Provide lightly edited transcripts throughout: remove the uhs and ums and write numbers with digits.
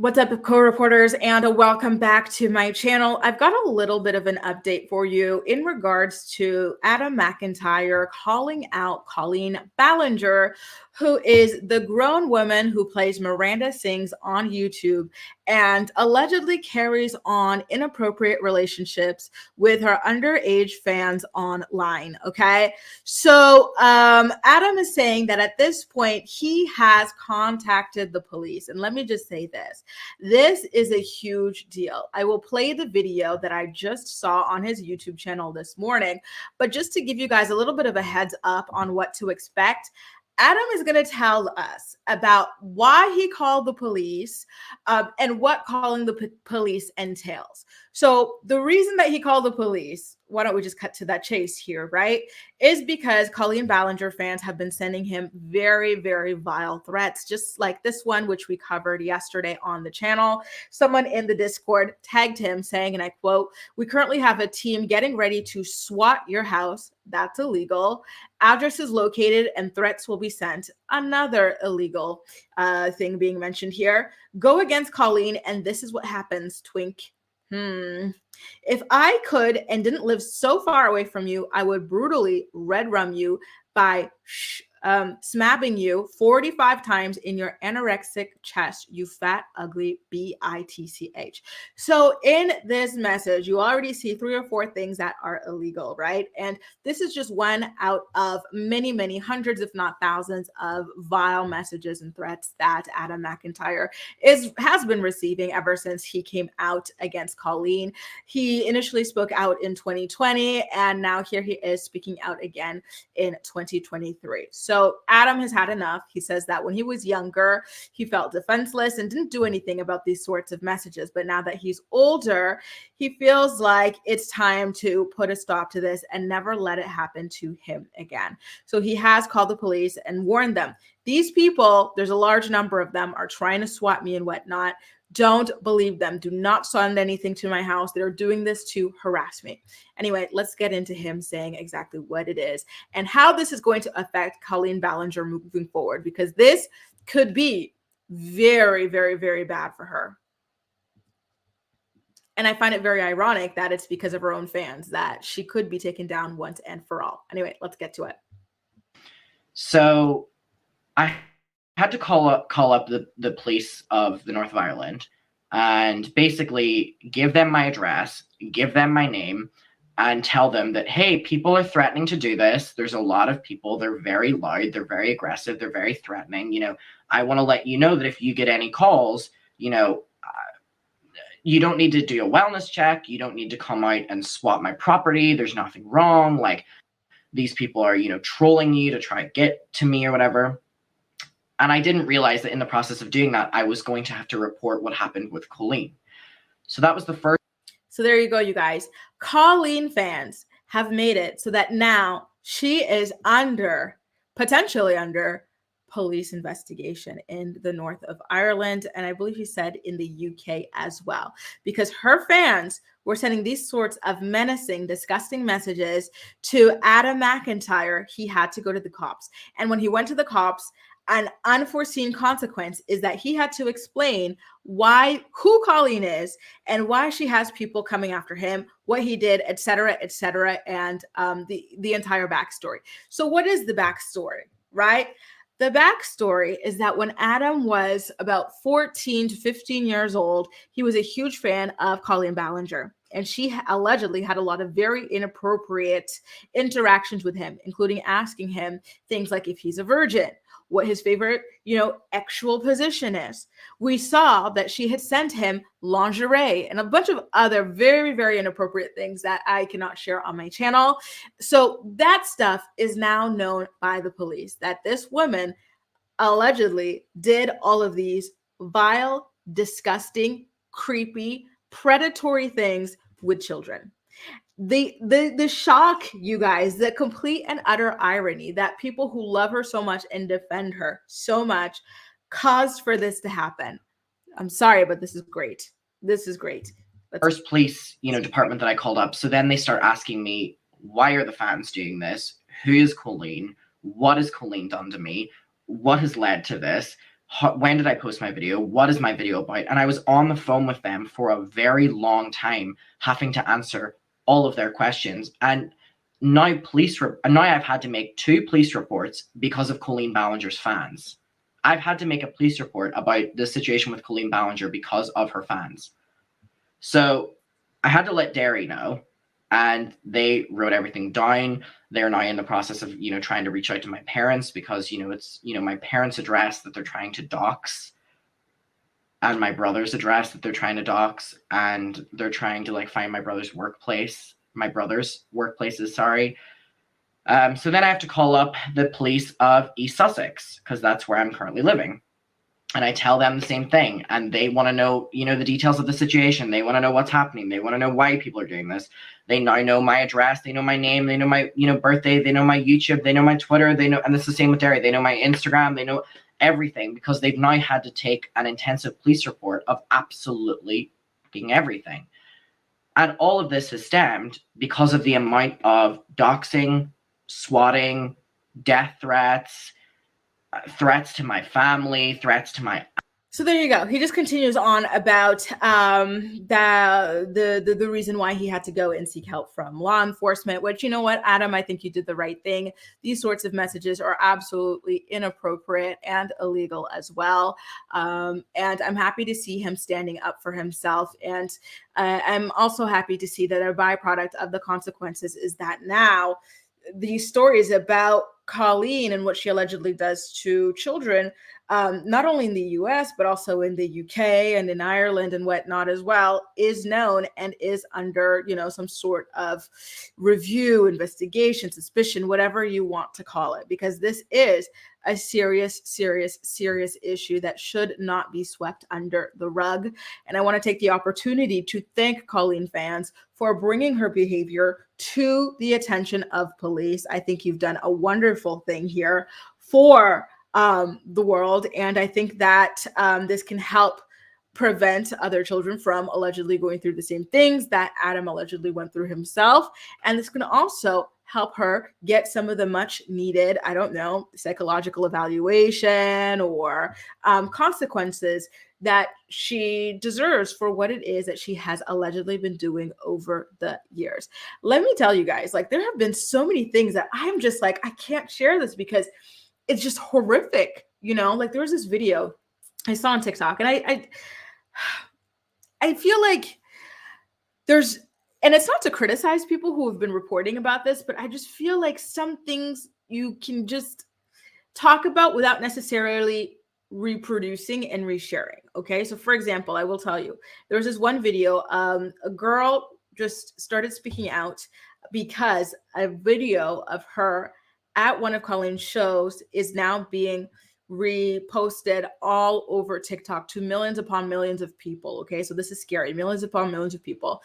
What's up, co-reporters, and welcome back to my channel. I've got a little bit of an update for you in regards to Adam McIntyre calling out Colleen Ballinger, who is the grown woman who plays Miranda Sings on YouTube and allegedly carries on inappropriate relationships with her underage fans online. Okay, so Adam is saying that at this point he has contacted the police, and let me just say this. This is a huge deal. I will play the video that I just saw on his YouTube channel this morning, but just to give you guys a little bit of a heads up on what to expect, Adam is going to tell us about why he called the police and what calling the police entails. So the reason that he called the police, why don't we just cut to that chase here, right, is because Colleen Ballinger fans have been sending him very, very vile threats, just like this one, which we covered yesterday on the channel. Someone in the Discord tagged him saying, and I quote, "We currently have a team getting ready to SWAT your house. That's illegal. Address is located and threats will be sent." Another illegal thing being mentioned here. "Go against Colleen and this is what happens, twink. If I could and didn't live so far away from you, I would brutally red rum you by smabbing you 45 times in your anorexic chest, you fat, ugly bitch." So in this message, you already see 3 or 4 things that are illegal, right? And this is just one out of many, many hundreds, if not thousands, of vile messages and threats that Adam McIntyre has been receiving ever since he came out against Colleen. He initially spoke out in 2020, and now here he is speaking out again in 2023. So Adam has had enough. He says that when he was younger, he felt defenseless and didn't do anything about these sorts of messages. But now that he's older, he feels like it's time to put a stop to this and never let it happen to him again. So he has called the police and warned them. These people, there's a large number of them, are trying to swat me and whatnot. Don't believe them. Do not send anything to my house. They're doing this to harass me. Anyway, let's get into him saying exactly what it is and how this is going to affect Colleen Ballinger moving forward, because this could be very, very, very bad for her. And I find it very ironic that it's because of her own fans that she could be taken down once and for all. Anyway, let's get to it. So I had to call up the police of the North of Ireland and basically give them my address, give them my name, and tell them that, hey, people are threatening to do this. There's a lot of people. They're very loud. They're very aggressive. They're very threatening. I want to let you know that if you get any calls, you don't need to do a wellness check. You don't need to come out and swap my property. There's nothing wrong. Like, these people are, trolling you to try to get to me or whatever. And I didn't realize that in the process of doing that, I was going to have to report what happened with Colleen. So that was the first. So there you go, you guys. Colleen fans have made it so that now she is potentially under police investigation in the north of Ireland. And I believe he said in the UK as well, because her fans were sending these sorts of menacing, disgusting messages to Adam McIntyre. He had to go to the cops. And when he went to the cops, an unforeseen consequence is that he had to explain who Colleen is and why she has people coming after him, what he did, etc., and the entire backstory. So what is the backstory, right? The backstory is that when Adam was about 14 to 15 years old, he was a huge fan of Colleen Ballinger. And she allegedly had a lot of very inappropriate interactions with him, including asking him things like if he's a virgin, what his favorite, actual position is. We saw that she had sent him lingerie and a bunch of other very, very inappropriate things that I cannot share on my channel. So that stuff is now known by the police, that this woman allegedly did all of these vile, disgusting, creepy, predatory things with children. The shock, you guys, the complete and utter irony that people who love her so much and defend her so much caused for this to happen. I'm sorry, but this is great. This is great. First police, department that I called up. So then they start asking me, why are the fans doing this? Who is Colleen? What has Colleen done to me? What has led to this? when did I post my video? What is my video about? And I was on the phone with them for a very long time, having to answer all of their questions. And now I've had to make 2 police reports because of Colleen Ballinger's fans. I've had to make a police report about the situation with Colleen Ballinger because of her fans. So I had to let Derry know, and they wrote everything down. They're now in the process of, trying to reach out to my parents because, it's, my parents' address that they're trying to dox, and my brother's address that they're trying to dox, and they're trying to find my brother's workplaces, sorry. So then I have to call up the police of East Sussex because that's where I'm currently living. And I tell them the same thing, and they want to know, the details of the situation. They want to know what's happening. They want to know why people are doing this. They now know my address. They know my name. They know my, birthday. They know my YouTube. They know my Twitter. They know, and it's the same with Derry. They know my Instagram. They know everything because they've now had to take an intensive police report of absolutely everything. And all of this has stemmed because of the amount of doxing, swatting, death threats, threats to my family, threats to my... So there you go. He just continues on about the reason why he had to go and seek help from law enforcement, which, you know what, Adam, I think you did the right thing. These sorts of messages are absolutely inappropriate and illegal as well. And I'm happy to see him standing up for himself. And I'm also happy to see that a byproduct of the consequences is that now these stories about Colleen and what she allegedly does to children, not only in the US, but also in the UK and in Ireland and whatnot as well, is known and is under, some sort of review, investigation, suspicion, whatever you want to call it, because this is a serious, serious, serious issue that should not be swept under the rug. And I want to take the opportunity to thank Colleen fans for bringing her behavior to the attention of police. I think you've done a wonderful thing here for the world. And I think that this can help prevent other children from allegedly going through the same things that Adam allegedly went through himself. And this can also help her get some of the much needed, psychological evaluation or consequences that she deserves for what it is that she has allegedly been doing over the years. Let me tell you guys, there have been so many things that I'm just I can't share this because it's just horrific. There was this video I saw on TikTok, and I feel like there's, and it's not to criticize people who have been reporting about this, but I just feel like some things you can just talk about without necessarily reproducing and resharing. Okay. So for example, I will tell you, there was this one video, a girl just started speaking out because a video of her at one of Colleen's shows is now being reposted all over TikTok to millions upon millions of people. Okay. So this is scary. Millions upon millions of people.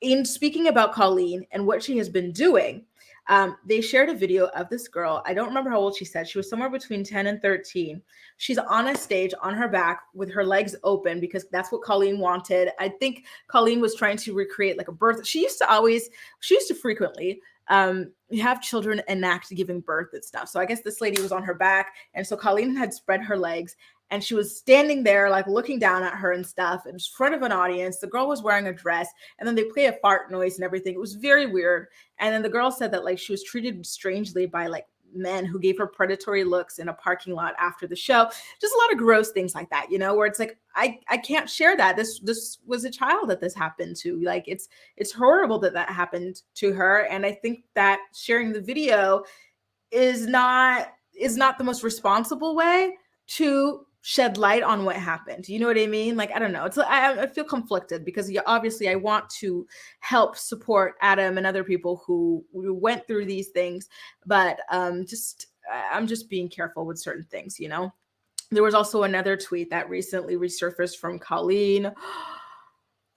In speaking about Colleen and what she has been doing, they shared a video of this girl. I don't remember how old she said. She was somewhere between 10 and 13. She's on a stage on her back with her legs open because that's what Colleen wanted. I think Colleen was trying to recreate a birth. She used to frequently have children enact giving birth and stuff. So I guess this lady was on her back. And so Colleen had spread her legs and she was standing there looking down at her and stuff in front of an audience. The girl was wearing a dress and then they play a fart noise and everything. It was very weird. And then the girl said that she was treated strangely by men who gave her predatory looks in a parking lot after the show. Just a lot of gross things like that, where it's I can't share that. This was a child that this happened to. It's horrible that happened to her. And I think that sharing the video is not the most responsible way to shed light on what happened. You know what I mean? I don't know. I feel conflicted because obviously I want to help support Adam and other people who went through these things, but I'm just being careful with certain things, There was also another tweet that recently resurfaced from Colleen.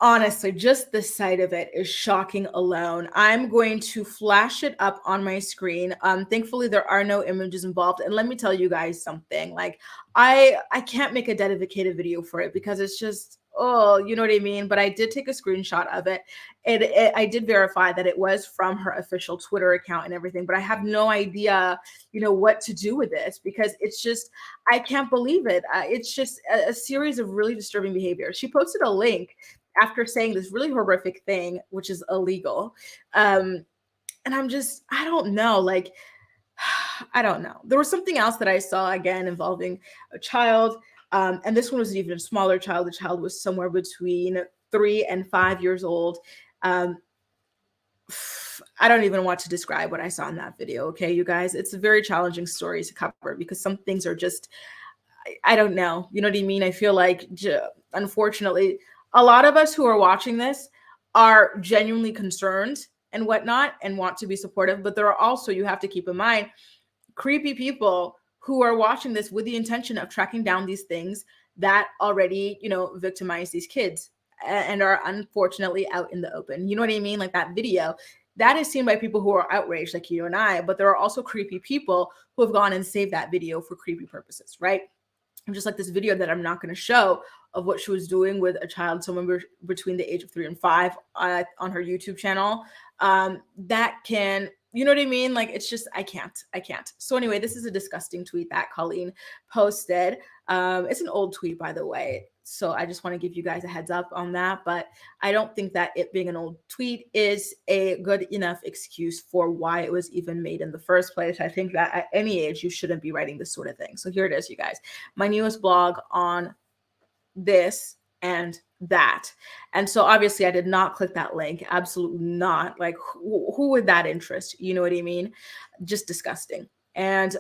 Honestly, just the sight of it is shocking alone. I'm going to flash it up on my screen. Thankfully there are no images involved. And let me tell you guys something. Like I can't make a dedicated video for it because it's just, oh, you know what I mean? But I did take a screenshot of it. I did verify that it was from her official Twitter account and everything, but I have no idea, what to do with this because it's just, I can't believe it. It's just a series of really disturbing behavior. She posted a link after saying this really horrific thing, which is illegal. And I don't know, like, I don't know. There was something else that I saw again involving a child. And this one was an even smaller child. The child was somewhere between 3 and 5 years old. Um, I don't even want to describe what I saw in that video. Okay, you guys, it's a very challenging story to cover because some things are just, I don't know. You know what I mean? I feel like, unfortunately, a lot of us who are watching this are genuinely concerned and whatnot and want to be supportive. But there are also, you have to keep in mind, creepy people who are watching this with the intention of tracking down these things that already, victimize these kids and are unfortunately out in the open. You know what I mean? Like that video that is seen by people who are outraged, like you and I, but there are also creepy people who have gone and saved that video for creepy purposes, right? Just like this video that I'm not going to show of what she was doing with a child, somewhere between the age of 3 and 5 on her YouTube channel. That can, you know what I mean? Like, it's just, I can't. So anyway, this is a disgusting tweet that Colleen posted. It's an old tweet, by the way. So I just want to give you guys a heads up on that. But I don't think that it being an old tweet is a good enough excuse for why it was even made in the first place. I think that at any age, you shouldn't be writing this sort of thing. So here it is, you guys. My newest blog on this and that. And so obviously I did not click that link. Absolutely not. Like who would that interest? You know what I mean? Just disgusting. And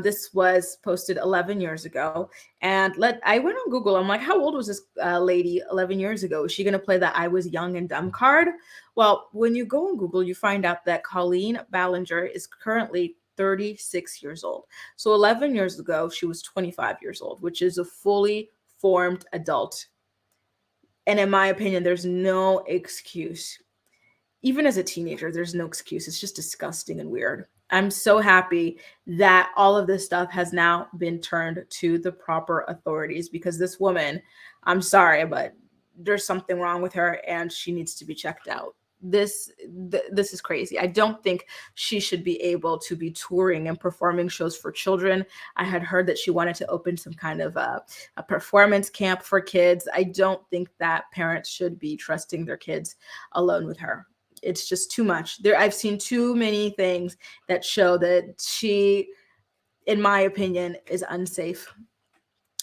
this was posted 11 years ago. And I went on Google. I'm like, how old was this lady 11 years ago? Is she going to play that I was young and dumb card? Well, when you go on Google, you find out that Colleen Ballinger is currently 36 years old. So 11 years ago, she was 25 years old, which is a fully formed adult. And in my opinion, there's no excuse. Even as a teenager, there's no excuse. It's just disgusting and weird. I'm so happy that all of this stuff has now been turned to the proper authorities because this woman, I'm sorry, but there's something wrong with her and she needs to be checked out. This is crazy. I don't think she should be able to be touring and performing shows for children. I had heard that she wanted to open some kind of a performance camp for kids. I don't think that parents should be trusting their kids alone with her. It's just too much. I've seen too many things that show that she, in my opinion, is unsafe.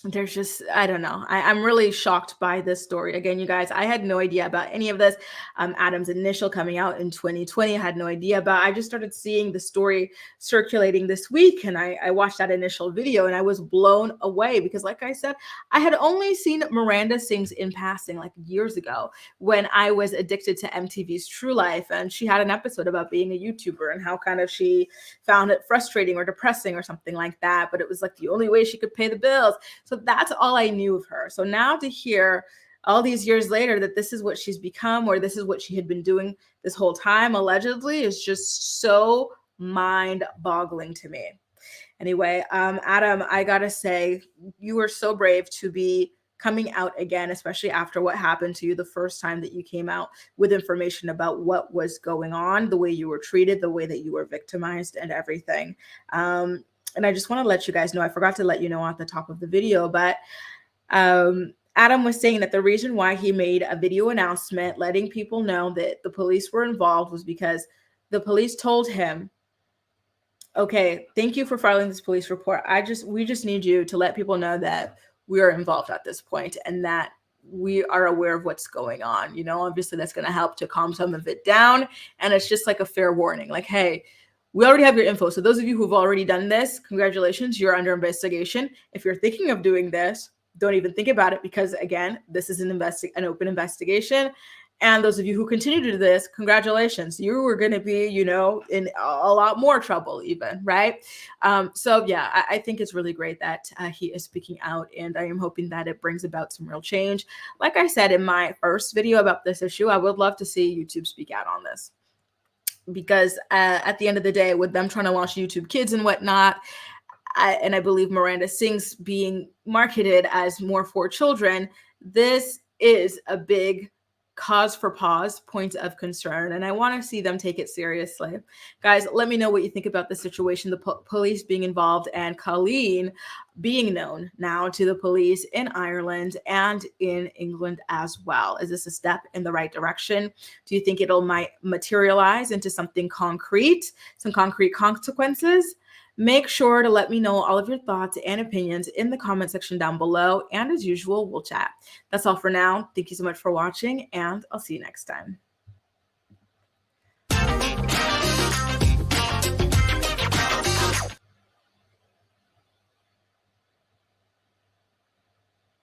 There's just, I don't know. I'm really shocked by this story. Again, you guys, I had no idea about any of this. Adam's Initial coming out in 2020, I had no idea about. I just started seeing the story circulating this week, and I watched that initial video, and I was blown away because, like I said, I had only seen Miranda Sings in passing like years ago when I was addicted to MTV's True Life, and she had an episode about being a YouTuber and how kind of she found it frustrating or depressing or something like that, but it was like the only way she could pay the bills. So that's all I knew of her. So now to hear all these years later that this is what she's become, or this is what she had been doing this whole time, allegedly, is just so mind-boggling to me. Anyway, Adam, I gotta say, you were so brave to be coming out again, especially after what happened to you the first time that you came out with information about what was going on, the way you were treated, the way that you were victimized and everything. And I just want to let you guys know, I forgot to let you know at the top of the video, but Adam was saying that the reason why he made a video announcement letting people know that the police were involved was because the police told him, okay, thank you for filing this police report. We just need you to let people know that we are involved at this point and that we are aware of what's going on. You know, obviously that's going to help to calm some of it down. And it's just like a fair warning, like, hey, we already have your info. So those of you who've already done this, congratulations, you're under investigation. If you're thinking of doing this, don't even think about it because, again, this is an open investigation And those of you who continue to do this, congratulations. You were going to be, in a lot more trouble even, right? So yeah, I think it's really great that he is speaking out, and I am hoping that it brings about some real change. Like I said in my first video about this issue, I would love to see YouTube speak out on this, because at the end of the day, with them trying to launch YouTube Kids and whatnot, I believe Miranda Sings being marketed as more for children, this is a big cause for pause, point of concern, and I want to see them take it seriously. Guys, let me know what you think about the situation, the police being involved, and Colleen being known now to the police in Ireland and in England as well. Is this a step in the right direction? Do you think might materialize into something concrete, some concrete consequences? Make sure to let me know all of your thoughts and opinions in the comment section down below. And as usual, we'll chat. That's all for now. Thank you so much for watching, and I'll see you next time.